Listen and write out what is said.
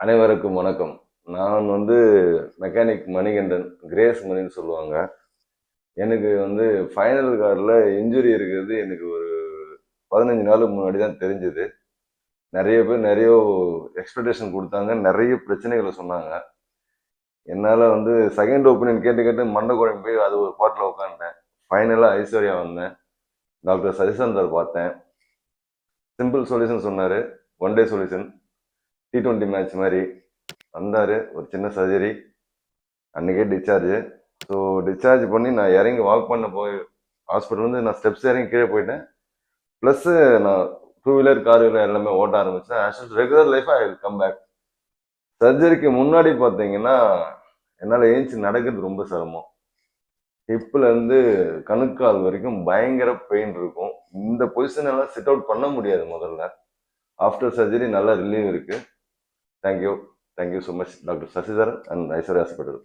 அனைவருக்கும் வணக்கம். நான் மெக்கானிக் மணிகண்டன், கிரேஸ் மணின்னு சொல்லுவாங்க. எனக்கு ஃபைனல் கார்டில் இன்ஜுரி இருக்கிறது எனக்கு ஒரு 15 நாளுக்கு முன்னாடி தான் தெரிஞ்சது. நிறைய பேர் நிறைய எக்ஸ்பெக்டேஷன் கொடுத்தாங்க, நிறைய பிரச்சனைகளை சொன்னாங்க. என்னால் செகண்ட் ஒப்பீனியன் கேட்டு கேட்டு மண்டை குழம்பு போய் அது ஒரு பாட்டில் உட்காந்துட்டேன். ஃபைனலாக ஐஸ்வர்யா வந்தேன். டாக்டர் சசிசந்தர் பார்த்தேன். சிம்பிள் சொல்யூஷன் சொன்னார், one day solution, T20 match மாதிரி வந்தார். ஒரு சின்ன சர்ஜரி, அன்றைக்கே டிஸ்சார்ஜ். ஸோ டிஸ்சார்ஜ் பண்ணி நான் இறங்கி வாக் பண்ண போய் ஹாஸ்பிட்டல் நான் ஸ்டெப்ஸ் இறங்கி கீழே போயிட்டேன். ப்ளஸ்ஸு நான் டூ வீலர் கார் வீலர் எல்லாமே ஓட்ட ஆரம்பித்தேன். ஆஸ் ரெகுலர் லைஃபாக ஐ வில் கம் பேக். சர்ஜரிக்கு முன்னாடி பார்த்தீங்கன்னா என்னால் ஏஞ்சி நடக்கிறது ரொம்ப சிரமம். ஹிப்பிலேருந்து கணுக்கால் வரைக்கும் பயங்கர பெயின் இருக்கும். இந்த பொசிஷன் எல்லாம் சிட் அவுட் பண்ண முடியாது முதல்ல. ஆஃப்டர் சர்ஜரி நல்ல ரிலீவ் இருக்குது. Thank you so much doctor Sasidharan and Aishwarya hospital.